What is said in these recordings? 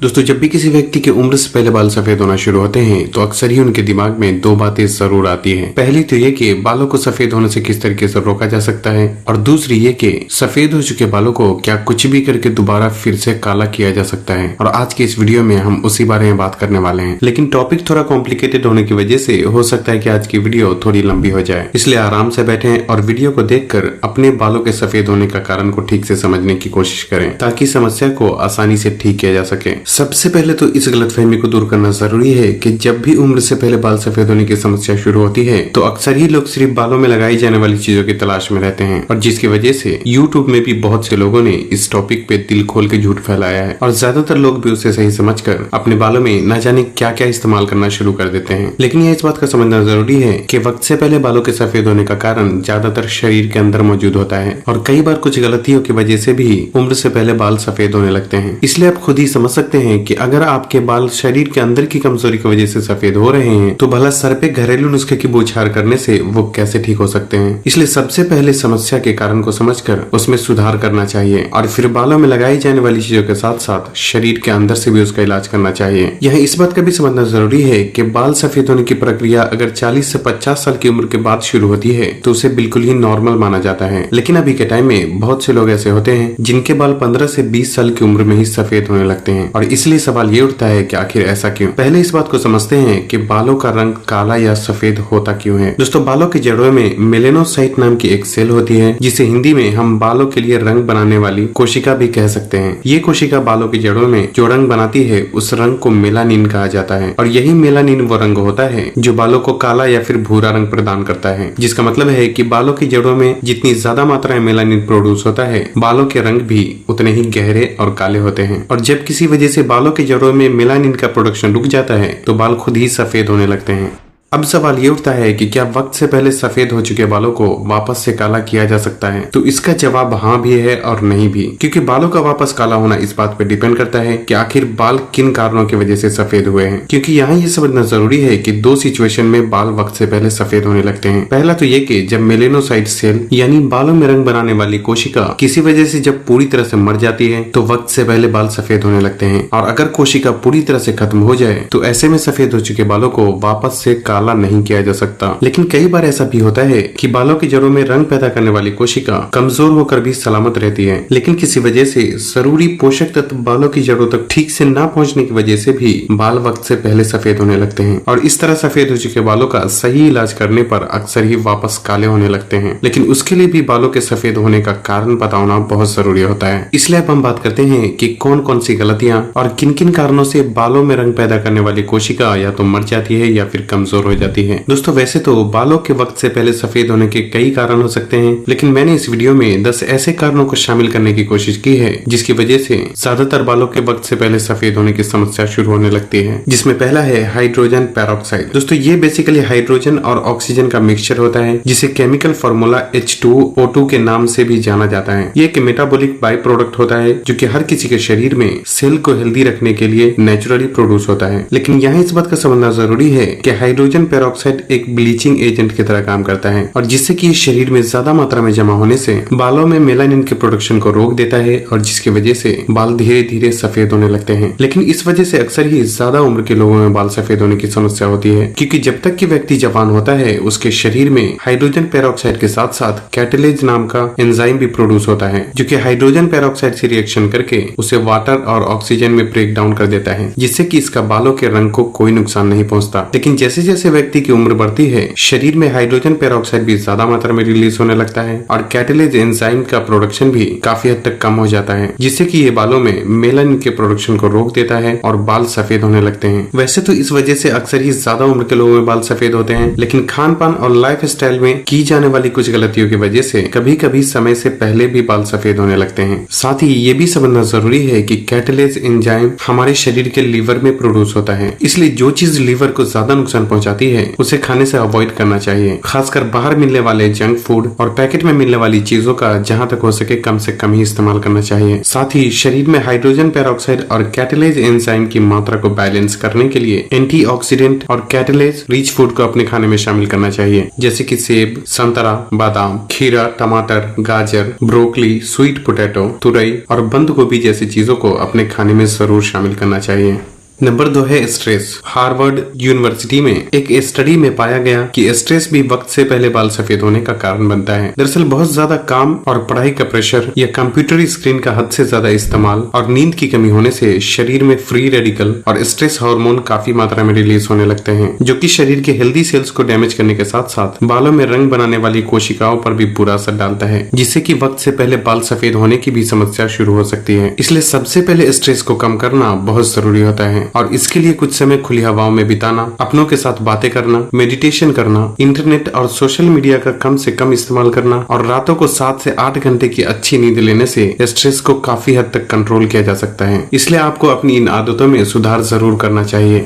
दोस्तों, जब भी किसी व्यक्ति की उम्र से पहले बाल सफेद होना शुरू होते हैं तो अक्सर ही उनके दिमाग में दो बातें जरूर आती हैं। पहली तो ये कि बालों को सफेद होने से किस तरीके से रोका जा सकता है, और दूसरी ये कि सफेद हो चुके बालों को क्या कुछ भी करके दोबारा फिर से काला किया जा सकता है। और आज के इस वीडियो में हम उसी बारे में बात करने वाले हैं, लेकिन टॉपिक थोड़ा कॉम्प्लिकेटेड होने की वजह से हो सकता है कि आज की वीडियो थोड़ी लंबी हो जाए, इसलिए आराम से बैठें और वीडियो को देखकर अपने बालों के सफेद होने का कारण को ठीक से समझने की कोशिश करें ताकि समस्या को आसानी से ठीक किया जा सके। सबसे पहले तो इस गलतफहमी को दूर करना जरूरी है कि जब भी उम्र से पहले बाल सफेद होने की समस्या शुरू होती है तो अक्सर ही लोग सिर्फ बालों में लगाई जाने वाली चीजों की तलाश में रहते हैं, और जिसकी वजह से YouTube में भी बहुत से लोगों ने इस टॉपिक पे दिल खोल के झूठ फैलाया है, और ज्यादातर लोग भी उसे सही समझकर अपने बालों में न जाने क्या क्या इस्तेमाल करना शुरू कर देते हैं। लेकिन यह इस बात का समझना जरूरी है कि वक्त से पहले बालों के सफेद होने का कारण ज्यादातर शरीर के अंदर मौजूद होता है, और कई बार कुछ गलतियों की वजह से भी उम्र से पहले बाल सफेद होने लगते हैं। इसलिए आप खुद ही समझ सकते हैं कि अगर आपके बाल शरीर के अंदर की कमजोरी की वजह से सफेद हो रहे हैं तो भला सर पे घरेलू नुस्खे की बौछार करने से वो कैसे ठीक हो सकते हैं। इसलिए सबसे पहले समस्या के कारण को समझकर उसमें सुधार करना चाहिए, और फिर बालों में लगाई जाने वाली चीजों के साथ साथ शरीर के अंदर से भी उसका इलाज करना चाहिए। यह इस बात का भी समझना जरूरी है कि बाल सफेद होने की प्रक्रिया अगर 40 से 50 साल की उम्र के बाद शुरू होती है तो उसे बिल्कुल ही नॉर्मल माना जाता है। लेकिन अभी के टाइम में बहुत से लोग ऐसे होते हैं जिनके बाल 15 से 20 साल की उम्र में ही सफेद होने लगते हैं, और इसलिए सवाल ये उठता है कि आखिर ऐसा क्यों। पहले इस बात को समझते हैं कि बालों का रंग काला या सफेद होता क्यों है। दोस्तों, बालों की जड़ों में मेलेनोसाइट नाम की एक सेल होती है जिसे हिंदी में हम बालों के लिए रंग बनाने वाली कोशिका भी कह सकते हैं। ये कोशिका बालों की जड़ों में जो रंग बनाती है उस रंग को मेलानिन कहा जाता है, और यही मेलानिन वो रंग होता है जो बालों को काला या फिर भूरा रंग प्रदान करता है। जिसका मतलब है कि बालों की जड़ों में जितनी ज्यादा मात्रा में मेलानिन प्रोड्यूस होता है बालों के रंग भी उतने ही गहरे और काले होते हैं। और जब किसी वजह से बालों की जड़ों में मेलानिन का प्रोडक्शन रुक जाता है तो बाल खुद ही सफेद होने लगते हैं। अब सवाल ये उठता है कि क्या वक्त से पहले सफेद हो चुके बालों को वापस से काला किया जा सकता है। तो इसका जवाब हाँ भी है और नहीं भी, क्योंकि बालों का वापस काला होना इस बात पे डिपेंड करता है कि आखिर बाल किन कारणों की वजह से सफेद हुए हैं। क्योंकि यहाँ ये समझना जरूरी है कि दो सिचुएशन में बाल वक्त से पहले सफेद होने लगते हैं। पहला तो ये कि जब मेलेनोसाइट सेल यानी बालों में रंग बनाने वाली कोशिका किसी वजह से जब पूरी तरह से मर जाती है तो वक्त से पहले बाल सफेद होने लगते हैं, और अगर कोशिका पूरी तरह से खत्म हो जाए तो ऐसे में सफेद हो चुके बालों को वापस से काला नहीं किया जा सकता। लेकिन कई बार ऐसा भी होता है कि बालों की जड़ों में रंग पैदा करने वाली कोशिका कमजोर होकर भी सलामत रहती है, लेकिन किसी वजह से जरूरी पोषक तत्व बालों की जड़ों तक ठीक से ना पहुंचने की वजह से भी बाल वक्त से पहले सफेद होने लगते हैं, और इस तरह सफेद हो चुके बालों का सही इलाज करने पर अक्सर ही वापस काले होने लगते हैं। लेकिन उसके लिए भी बालों के सफेद होने का कारण पता होना बहुत जरूरी होता है। इसलिए अब हम बात करते हैं कि कौन कौन सी गलतियां और किन किन कारणों से बालों में रंग पैदा करने वाली कोशिका या तो मर जाती है या फिर कमजोर हो जाती है। दोस्तों, वैसे तो बालों के वक्त से पहले सफेद होने के कई कारण हो सकते हैं, लेकिन मैंने इस वीडियो में 10 ऐसे कारणों को शामिल करने की कोशिश की है जिसकी वजह से ज्यादातर बालों के वक्त से पहले सफेद होने की समस्या शुरू होने लगती है। जिसमें पहला है हाइड्रोजन पेरोक्साइड। दोस्तों, ये बेसिकली हाइड्रोजन और ऑक्सीजन का मिक्सचर होता है जिसे केमिकल फॉर्मूला H2O2 के नाम से भी जाना जाता है। ये एक मेटाबॉलिक बाई प्रोडक्ट होता है जो कि हर किसी के शरीर में सेल को हेल्दी रखने के लिए नेचुरली प्रोड्यूस होता है। लेकिन यहाँ इस बात का समझना जरूरी है कि हाइड्रोजन पेरोक्साइड एक ब्लीचिंग एजेंट की तरह काम करता है, और जिससे कि शरीर में ज्यादा मात्रा में जमा होने से बालों में मेलानिन के प्रोडक्शन को रोक देता है, और जिसकी वजह से बाल धीरे धीरे सफेद होने लगते हैं। लेकिन इस वजह से अक्सर ही ज्यादा उम्र के लोगों में बाल सफेद होने की समस्या होती है, क्योंकि जब तक कि व्यक्ति जवान होता है उसके शरीर में हाइड्रोजन पेरोक्साइड के साथ साथ कैटेलेज नाम का एंजाइम भी प्रोड्यूस होता है जो कि हाइड्रोजन पेरोक्साइड से रिएक्शन करके उसे वाटर और ऑक्सीजन में ब्रेक डाउन कर देता है, जिससे कि इसका बालों के रंग को कोई नुकसान नहीं पहुंचता। लेकिन जैसे जैसे व्यक्ति की उम्र बढ़ती है शरीर में हाइड्रोजन पेरोक्साइड भी ज्यादा मात्रा में रिलीज होने लगता है, और कैटेलेज एंजाइम का प्रोडक्शन भी काफी हद तक कम हो जाता है, जिससे कि ये बालों में मेलानिन के प्रोडक्शन को रोक देता है और बाल सफेद होने लगते हैं। वैसे तो इस वजह से अक्सर ही ज्यादा उम्र के लोगों में बाल सफेद होते हैं, लेकिन खान पान और लाइफ स्टाइल में की जाने वाली कुछ गलतियों की वजह से कभी कभी समय से पहले भी बाल सफेद होने लगते हैं। साथ ही ये भी समझना जरूरी है कि कैटेलेज एंजाइम हमारे शरीर के लीवर में प्रोड्यूस होता है, इसलिए जो चीज लीवर को ज्यादा नुकसान पहुंचाती जाती है उसे खाने से अवॉइड करना चाहिए। खासकर बाहर मिलने वाले जंक फूड और पैकेट में मिलने वाली चीजों का जहां तक हो सके कम से कम ही इस्तेमाल करना चाहिए। साथ ही शरीर में हाइड्रोजन पेरोक्साइड और कैटालेज एंजाइम की मात्रा को बैलेंस करने के लिए एंटीऑक्सीडेंट और कैटालेज रिच फूड को अपने खाने में शामिल करना चाहिए, जैसे कि सेब, संतरा, बादाम, खीरा, टमाटर, गाजर, ब्रोकली, स्वीट पोटैटो, तुरई और बंद गोभी जैसी चीजों को अपने खाने में जरूर शामिल करना चाहिए। नंबर 2 है स्ट्रेस। हार्वर्ड यूनिवर्सिटी में एक स्टडी में पाया गया कि स्ट्रेस भी वक्त से पहले बाल सफेद होने का कारण बनता है। दरअसल बहुत ज्यादा काम और पढ़ाई का प्रेशर या कंप्यूटर स्क्रीन का हद से ज्यादा इस्तेमाल और नींद की कमी होने से शरीर में फ्री रेडिकल और स्ट्रेस हार्मोन काफी मात्रा में रिलीज होने लगते हैं, जो कि शरीर के हेल्दी सेल्स को डैमेज करने के साथ साथ बालों में रंग बनाने वाली कोशिकाओं पर भी बुरा असर डालता है, जिससे कि वक्त से पहले बाल सफेद होने की भी समस्या शुरू हो सकती है। इसलिए सबसे पहले स्ट्रेस को कम करना बहुत जरूरी होता है और इसके लिए कुछ समय खुली हवाओं में बिताना, अपनों के साथ बातें करना, मेडिटेशन करना, इंटरनेट और सोशल मीडिया का कम से कम इस्तेमाल करना और रातों को 7 से 8 घंटे की अच्छी नींद लेने से स्ट्रेस को काफी हद तक कंट्रोल किया जा सकता है। इसलिए आपको अपनी इन आदतों में सुधार जरूर करना चाहिए।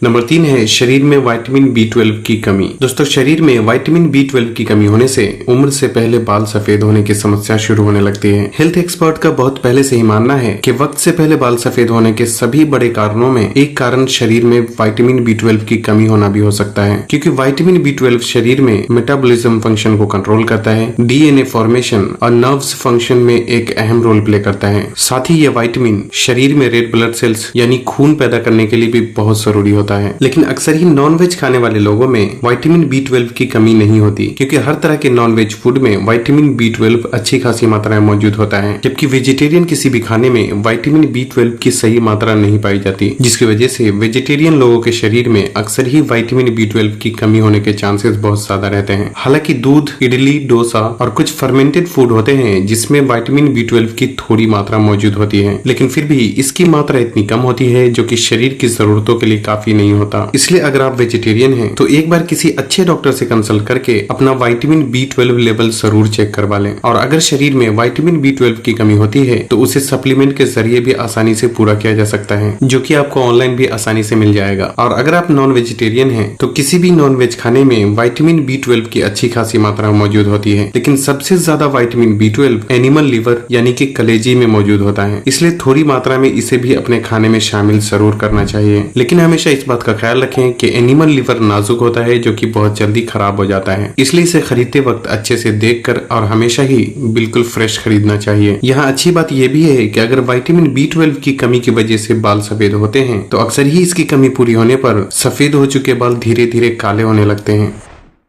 नंबर 3 है शरीर में विटामिन B12 की कमी। दोस्तों, शरीर में विटामिन B12 की कमी होने से उम्र से पहले बाल सफेद होने की समस्या शुरू होने लगती है। हेल्थ एक्सपर्ट का बहुत पहले से ही मानना है कि वक्त से पहले बाल सफेद होने के सभी बड़े कारणों में एक कारण शरीर में विटामिन B12 की कमी होना भी हो सकता है, क्योंकि विटामिन B12 शरीर में मेटाबॉलिज्म फंक्शन को कंट्रोल करता है, DNA फॉर्मेशन और नर्व्स फंक्शन में एक अहम रोल प्ले करता है। साथ ही यह विटामिन शरीर में रेड ब्लड सेल्स यानी खून पैदा करने के लिए भी बहुत जरूरी होता है। लेकिन अक्सर ही नॉनवेज खाने वाले लोगों में विटामिन B12 की कमी नहीं होती, क्योंकि हर तरह के नॉनवेज फूड में विटामिन B12 अच्छी खासी मात्रा में मौजूद होता है, जबकि वेजिटेरियन किसी भी खाने में विटामिन B12 की सही मात्रा नहीं पाई जाती, जिसकी वजह से वेजिटेरियन लोगों के शरीर में अक्सर ही विटामिन B12 की कमी होने के चांसेस बहुत ज्यादा रहते हैं। हालांकि दूध, इडली, डोसा और कुछ फर्मेंटेड फूड होते हैं जिसमें विटामिन B12 की थोड़ी मात्रा मौजूद होती है, लेकिन फिर भी इसकी मात्रा इतनी कम होती है जो कि शरीर की जरूरतों के लिए काफी नहीं होता। इसलिए अगर आप वेजिटेरियन हैं तो एक बार किसी अच्छे डॉक्टर से कंसल्ट करके अपना विटामिन B12 लेवल जरूर चेक करवा लें। और अगर शरीर में विटामिन B12 की कमी होती है तो उसे सप्लीमेंट के जरिए भी आसानी से पूरा किया जा सकता है, जो कि आपको ऑनलाइन भी आसानी से मिल जाएगा। और अगर आप नॉन वेजिटेरियन हैं तो किसी भी नॉन वेज खाने में विटामिन B12 की अच्छी खासी मात्रा मौजूद होती है, लेकिन सबसे ज्यादा विटामिन B12 एनिमल लिवर यानी कि कलेजी में मौजूद होता है। इसलिए थोड़ी मात्रा में इसे भी अपने खाने में शामिल जरूर करना चाहिए, लेकिन हमेशा इस बात का ख्याल रखें कि एनिमल लिवर नाजुक होता है, जो कि बहुत जल्दी खराब हो जाता है। इसलिए इसे खरीदते वक्त अच्छे से देखकर और हमेशा ही बिल्कुल फ्रेश खरीदना चाहिए। यहाँ अच्छी बात यह भी है कि अगर विटामिन B12 की कमी की वजह से बाल सफेद होते हैं तो अक्सर ही इसकी कमी पूरी होने पर सफेद हो चुके बाल धीरे धीरे काले होने लगते हैं।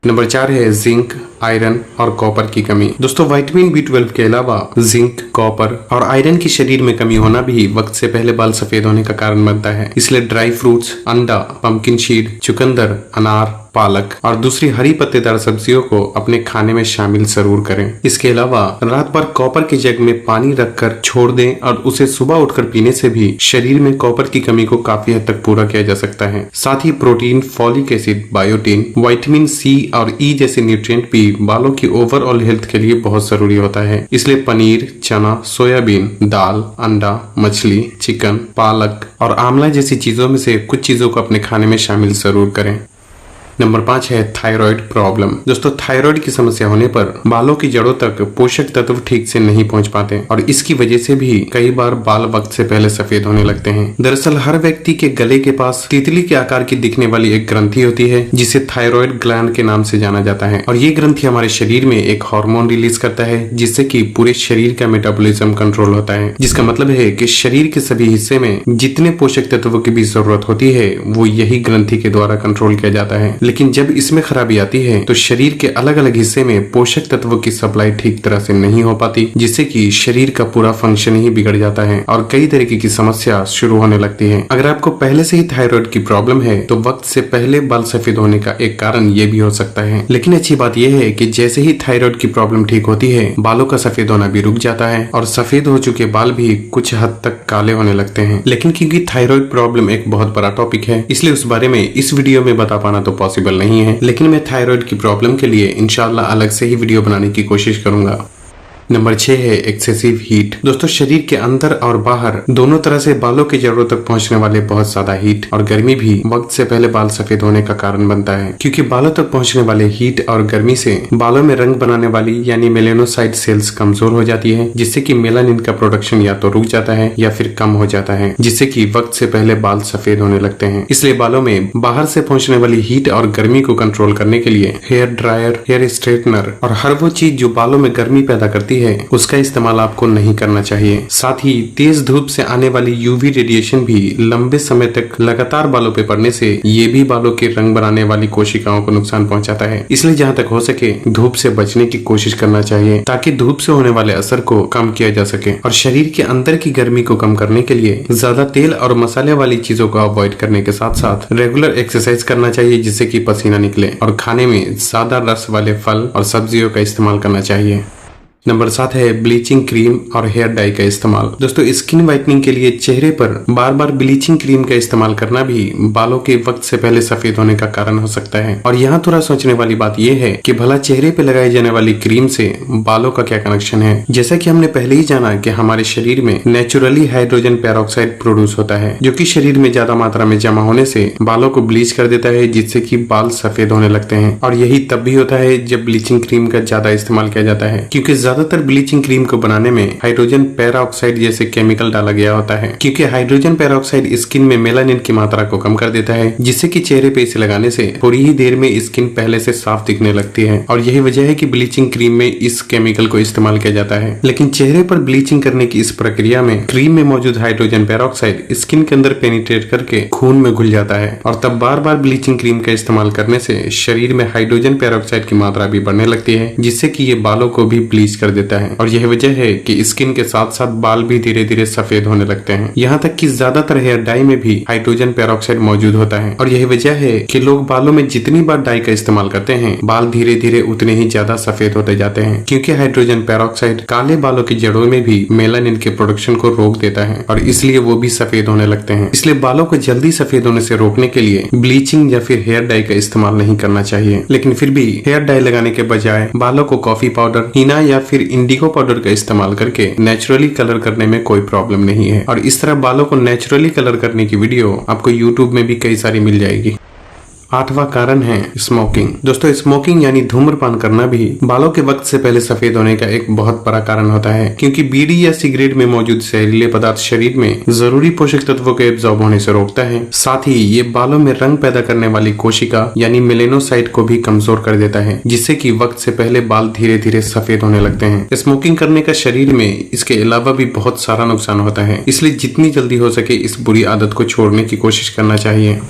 नंबर 4 है जिंक, आयरन और कॉपर की कमी। दोस्तों, विटामिन B12 के अलावा जिंक, कॉपर और आयरन की शरीर में कमी होना भी वक्त से पहले बाल सफेद होने का कारण बनता है। इसलिए ड्राई फ्रूट्स, अंडा, पंपकिन सीड, चुकंदर, अनार, पालक और दूसरी हरी पत्तेदार सब्जियों को अपने खाने में शामिल जरूर करें। इसके अलावा रात भर कॉपर के जग में पानी रखकर छोड़ दें और उसे सुबह उठकर पीने से भी शरीर में कॉपर की कमी को काफी हद तक पूरा किया जा सकता है। साथ ही protein, folic acid, biotin, vitamin C और E जैसे न्यूट्रिएंट भी बालों की ओवरऑल हेल्थ के लिए बहुत जरूरी होता है। इसलिए पनीर, चना, सोयाबीन, दाल, अंडा, मछली, चिकन, पालक और आंवला जैसी चीजों में से कुछ चीजों को अपने खाने में शामिल जरूर करें। नंबर 5 है थायराइड प्रॉब्लम। दोस्तों, थायराइड की समस्या होने पर बालों की जड़ों तक पोषक तत्व ठीक से नहीं पहुंच पाते और इसकी वजह से भी कई बार बाल वक्त से पहले सफेद होने लगते हैं। दरअसल हर व्यक्ति के गले के पास तितली के आकार की दिखने वाली एक ग्रंथि होती है जिसे थायराइड ग्लैंड के नाम से जाना जाता है और ये ग्रंथि हमारे शरीर में एक हार्मोन रिलीज करता है जिससे कि पूरे शरीर का मेटाबॉलिज्म कंट्रोल होता है। जिसका मतलब है कि शरीर के सभी हिस्से में जितने पोषक तत्वों की भी जरूरत होती है वो यही ग्रंथि के द्वारा कंट्रोल किया जाता है। लेकिन जब इसमें खराबी आती है तो शरीर के अलग अलग हिस्से में पोषक तत्वों की सप्लाई ठीक तरह से नहीं हो पाती, जिससे कि शरीर का पूरा फंक्शन ही बिगड़ जाता है और कई तरीके की समस्या शुरू होने लगती है। अगर आपको पहले से ही थायराइड की प्रॉब्लम है तो वक्त से पहले बाल सफेद होने का एक कारण ये भी हो सकता है। लेकिन अच्छी बात यह है कि जैसे ही थायराइड की प्रॉब्लम ठीक होती है बालों का सफेद होना भी रुक जाता है और सफेद हो चुके बाल भी कुछ हद तक काले होने लगते हैं। लेकिन क्योंकि थायराइड प्रॉब्लम एक बहुत बड़ा टॉपिक है इसलिए उस बारे में इस वीडियो में बता पाना तो पॉसिबल नहीं है, लेकिन मैं थायराइड की प्रॉब्लम के लिए इंशाल्लाह अलग से ही वीडियो बनाने की कोशिश करूंगा। नंबर 6 है एक्सेसिव हीट। दोस्तों शरीर के अंदर और बाहर दोनों तरह से बालों की जड़ों तक पहुंचने वाले बहुत ज्यादा हीट और गर्मी भी वक्त से पहले बाल सफेद होने का कारण बनता है, क्योंकि बालों तक पहुंचने वाले हीट और गर्मी से बालों में रंग बनाने वाली यानी मेलेनोसाइट सेल्स कमजोर हो जाती है, जिससे कि मेलानिन का प्रोडक्शन या तो रुक जाता है या फिर कम हो जाता है, जिससे कि वक्त से पहले बाल सफेद होने लगते हैं। इसलिए बालों में बाहर से पहुंचने वाली हीट और गर्मी को कंट्रोल करने के लिए हेयर ड्रायर, हेयर स्ट्रेटनर और हर वो चीज जो बालों में गर्मी पैदा करती है उसका इस्तेमाल आपको नहीं करना चाहिए। साथ ही तेज धूप से आने वाली यूवी रेडिएशन भी लंबे समय तक लगातार बालों पे पड़ने से ये भी बालों के रंग बनाने वाली कोशिकाओं को नुकसान पहुंचाता है। इसलिए जहाँ तक हो सके धूप से बचने की कोशिश करना चाहिए, ताकि धूप से होने वाले असर को कम किया जा सके। और शरीर के अंदर की गर्मी को कम करने के लिए ज्यादा तेल और मसाले वाली चीजों को अवॉइड करने के साथ साथ रेगुलर एक्सरसाइज करना चाहिए, जिससे कि पसीना निकले। और खाने में ज्यादा रस वाले फल और सब्जियों का इस्तेमाल करना चाहिए। नंबर 7 है ब्लीचिंग क्रीम और हेयर डाई का इस्तेमाल। दोस्तों स्किन व्हाइटनिंग के लिए चेहरे पर बार बार ब्लीचिंग क्रीम का इस्तेमाल करना भी बालों के वक्त से पहले सफेद होने का कारण हो सकता है। और यहाँ थोड़ा सोचने वाली बात यह है कि भला चेहरे पे लगाई जाने वाली क्रीम से बालों का क्या कनेक्शन है। जैसा कि हमने पहले ही जाना कि हमारे शरीर में नेचुरली हाइड्रोजन पेरोक्साइड प्रोड्यूस होता है, जो कि शरीर में ज्यादा मात्रा में जमा होने से बालों को ब्लीच कर देता है, जिससे कि बाल सफेद होने लगते हैं। और यही तब भी होता है जब ब्लीचिंग क्रीम का ज्यादा इस्तेमाल किया जाता है, क्योंकि ज्यादातर ब्लीचिंग क्रीम को बनाने में हाइड्रोजन पेरोक्साइड जैसे केमिकल डाला गया होता है, क्योंकि हाइड्रोजन पेरोक्साइड स्किन में मेलानिन की मात्रा को कम कर देता है, जिससे कि चेहरे पे इसे लगाने से थोड़ी ही देर में स्किन पहले से साफ दिखने लगती है। और यही वजह है कि ब्लीचिंग क्रीम में इस केमिकल को इस्तेमाल किया जाता है। लेकिन चेहरे पर ब्लीचिंग करने की इस प्रक्रिया में क्रीम में मौजूद हाइड्रोजन पेरोक्साइड स्किन के अंदर पेनिट्रेट करके खून में घुल जाता है, और तब बार बार ब्लीचिंग क्रीम का इस्तेमाल करने से शरीर में हाइड्रोजन पेरोक्साइड की मात्रा भी बढ़ने लगती है, जिससे कि ये बालों को भी ब्लीच कर देता है। और यह वजह है कि स्किन के साथ साथ बाल भी धीरे धीरे सफेद होने लगते हैं। यहाँ तक कि ज्यादातर हेयर डाई में भी हाइड्रोजन पेरोक्साइड मौजूद होता है। और यही वजह है कि लोग बालों में जितनी बार डाई का इस्तेमाल करते हैं बाल धीरे धीरे उतने ही ज्यादा सफेद होते जाते हैं, क्योंकि हाइड्रोजन पेरोक्साइड काले बालों की जड़ों में भी मेलानिन के प्रोडक्शन को रोक देता है, और इसलिए वो भी सफेद होने लगते हैं। इसलिए बालों को जल्दी सफेद होने से रोकने के लिए ब्लीचिंग या फिर हेयर डाई का इस्तेमाल नहीं करना चाहिए। लेकिन फिर भी हेयर डाई लगाने के बजाय बालों को कॉफी पाउडर, हीना या फिर इंडिगो पाउडर का इस्तेमाल करके नेचुरली कलर करने में कोई प्रॉब्लम नहीं है। और इस तरह बालों को नेचुरली कलर करने की वीडियो आपको यूट्यूब में भी कई सारी मिल जाएगी। 8वां कारण है स्मोकिंग। दोस्तों स्मोकिंग यानी धूम्रपान करना भी बालों के वक्त से पहले सफेद होने का एक बहुत बड़ा कारण होता है, क्योंकि बीड़ी या सिगरेट में मौजूद जहरीले पदार्थ शरीर में जरूरी पोषक तत्वों के एब्जॉर्ब होने से रोकता है। साथ ही ये बालों में रंग पैदा करने वाली कोशिका यानी मेलेनोसाइट को भी कमजोर कर देता है, जिससे कि वक्त से पहले बाल धीरे धीरे सफेद होने लगते हैं। स्मोकिंग करने का शरीर में इसके अलावा भी बहुत सारा नुकसान होता है, इसलिए जितनी जल्दी हो सके इस बुरी आदत को छोड़ने की कोशिश करना चाहिए।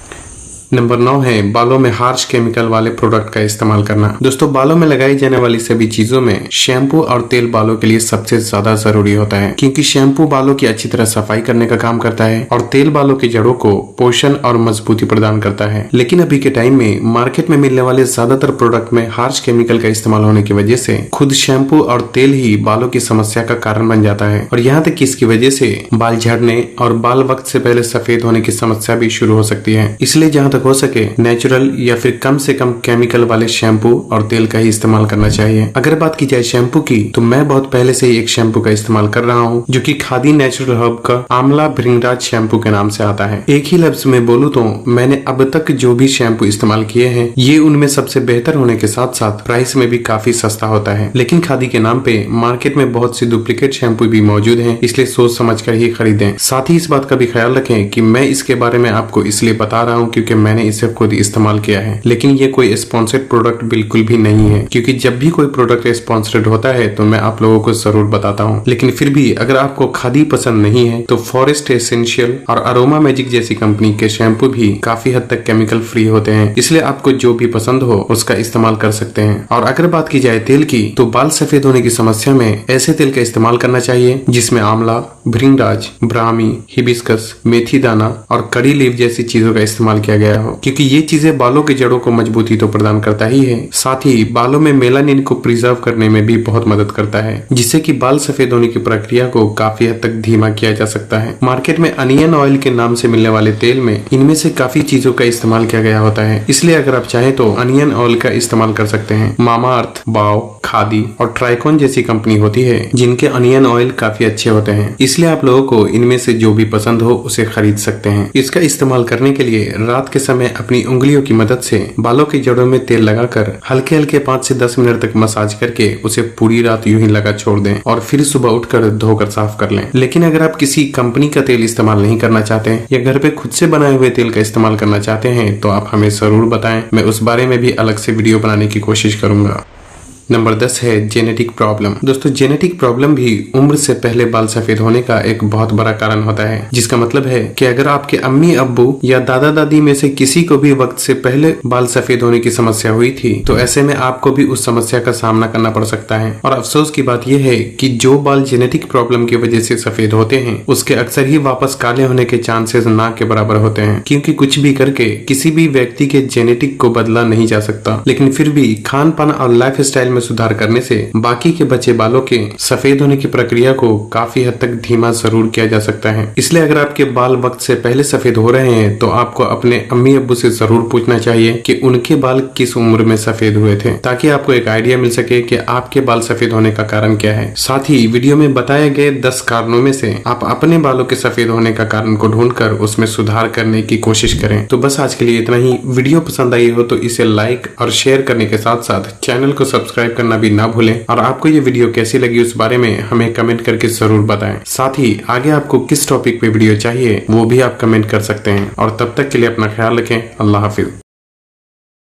नंबर 9 है बालों में हार्श केमिकल वाले प्रोडक्ट का इस्तेमाल करना। दोस्तों बालों में लगाई जाने वाली सभी चीजों में शैम्पू और तेल बालों के लिए सबसे ज्यादा जरूरी होता है, क्योंकि शैम्पू बालों की अच्छी तरह सफाई करने का काम करता है और तेल बालों की जड़ों को पोषण और मजबूती प्रदान करता है। लेकिन अभी के टाइम में मार्केट में मिलने वाले ज्यादातर प्रोडक्ट में हार्श केमिकल का इस्तेमाल होने की वजह से खुद शैम्पू और तेल ही बालों की समस्या का कारण बन जाता है, और यहाँ तक कि इसकी वजह से बाल झड़ने और बाल वक्त से पहले सफेद होने की समस्या भी शुरू हो सकती है। इसलिए जहाँ तक हो सके नेचुरल या फिर कम से कम केमिकल वाले शैम्पू और तेल का ही इस्तेमाल करना चाहिए। अगर बात की जाए शैम्पू की, तो मैं बहुत पहले से ही एक शैम्पू का इस्तेमाल कर रहा हूँ, जो कि खादी नेचुरल हर्ब का आंवला भृंगराज शैम्पू के नाम से आता है। एक ही लफ्ज में बोलूँ तो मैंने अब तक जो भी शैम्पू इस्तेमाल किए हैं ये उनमें सबसे बेहतर होने के साथ साथ प्राइस में भी काफी सस्ता होता है। लेकिन खादी के नाम पे मार्केट में बहुत सी डुप्लीकेट शैम्पू भी मौजूद है, इसलिए सोच समझ कर ही खरीदें। साथ ही इस बात का भी ख्याल रखें कि मैं इसके बारे में आपको इसलिए बता रहा हूँ क्योंकि मैंने इसे खुद इस्तेमाल किया है, लेकिन ये कोई स्पॉन्सर्ड प्रोडक्ट बिल्कुल भी नहीं है, क्योंकि जब भी कोई प्रोडक्ट स्पॉन्सर्ड होता है तो मैं आप लोगों को जरूर बताता हूँ। लेकिन फिर भी अगर आपको खादी पसंद नहीं है तो फॉरेस्ट एसेंशियल और अरोमा मैजिक जैसी कंपनी के शैम्पू भी काफी हद तक केमिकल फ्री होते हैं, इसलिए आपको जो भी पसंद हो उसका इस्तेमाल कर सकते हैं। और अगर बात की जाए तेल की, तो बाल सफेद होने की समस्या में ऐसे तेल का इस्तेमाल करना चाहिए जिसमें आंवला, भृंगराज, ब्राह्मी, हिबिस्कस, मेथी दाना और कड़ी लीफ जैसी चीजों का इस्तेमाल किया गया गया हो, क्योंकि ये चीजें बालों की जड़ों को मजबूती तो प्रदान करता ही है, साथ ही बालों में मेलानिन को प्रिजर्व करने में भी बहुत मदद करता है, जिससे कि बाल सफेद होने की प्रक्रिया को काफी हद तक धीमा किया जा सकता है। मार्केट में अनियन ऑयल के नाम से मिलने वाले तेल में इनमें से काफी चीजों का इस्तेमाल किया गया होता है, इसलिए अगर आप चाहें तो अनियन ऑयल का इस्तेमाल कर सकते हैं। मामाअर्थ, बाओ, खादी और ट्राइकॉन जैसी कंपनी होती है जिनके अनियन ऑयल काफी अच्छे होते हैं, इसलिए आप लोगों को इनमें से जो भी पसंद हो उसे खरीद सकते हैं। इसका इस्तेमाल करने के लिए रात के समय अपनी उंगलियों की मदद से बालों की जड़ों में तेल लगाकर हल्के हल्के 5 से 10 मिनट तक मसाज करके उसे पूरी रात यूं ही लगा छोड़ दें और फिर सुबह उठकर धोकर साफ कर लें। लेकिन अगर आप किसी कंपनी का तेल इस्तेमाल नहीं करना चाहते या घर पे खुद से बनाए हुए तेल का इस्तेमाल करना चाहते हैं तो आप हमें जरूर बताएं, मैं उस बारे में भी अलग से वीडियो बनाने की कोशिश करूंगा। नंबर 10 है जेनेटिक प्रॉब्लम। दोस्तों, जेनेटिक प्रॉब्लम भी उम्र से पहले बाल सफेद होने का एक बहुत बड़ा कारण होता है, जिसका मतलब है कि अगर आपके अम्मी अब्बू या दादा दादी में से किसी को भी वक्त से पहले बाल सफेद होने की समस्या हुई थी तो ऐसे में आपको भी उस समस्या का सामना करना पड़ सकता है। और अफसोस की बात यह है कि जो बाल जेनेटिक प्रॉब्लम की वजह से सफेद होते हैं उसके अक्सर ही वापस काले होने के चांसेस ना के बराबर होते हैं, क्योंकि कुछ भी करके किसी भी व्यक्ति के जेनेटिक को बदला नहीं जा सकता। लेकिन फिर भी खान पान और लाइफ स्टाइल में सुधार करने से बाकी के बचे बालों के सफेद होने की प्रक्रिया को काफी हद तक धीमा जरूर किया जा सकता है। इसलिए अगर आपके बाल वक्त से पहले सफेद हो रहे हैं तो आपको अपने अम्मी अब्बू से जरूर पूछना चाहिए कि उनके बाल किस उम्र में सफेद हुए थे, ताकि आपको एक आइडिया मिल सके कि आपके बाल सफेद होने का कारण क्या है। साथ ही वीडियो में बताए गए 10 कारणों में से आप अपने बालों के सफेद होने का कारण को ढूंढकर उसमें सुधार करने की कोशिश करें। तो बस आज के लिए इतना ही। वीडियो पसंद आई हो तो इसे लाइक और शेयर करने के साथ साथ चैनल को सब्सक्राइब करना भी ना भूलें, और आपको ये वीडियो कैसी लगी उस बारे में हमें कमेंट करके जरूर बताएं। साथ ही आगे आपको किस टॉपिक पे वीडियो चाहिए वो भी आप कमेंट कर सकते हैं। और तब तक के लिए अपना ख्याल रखें। अल्लाह हाफिज।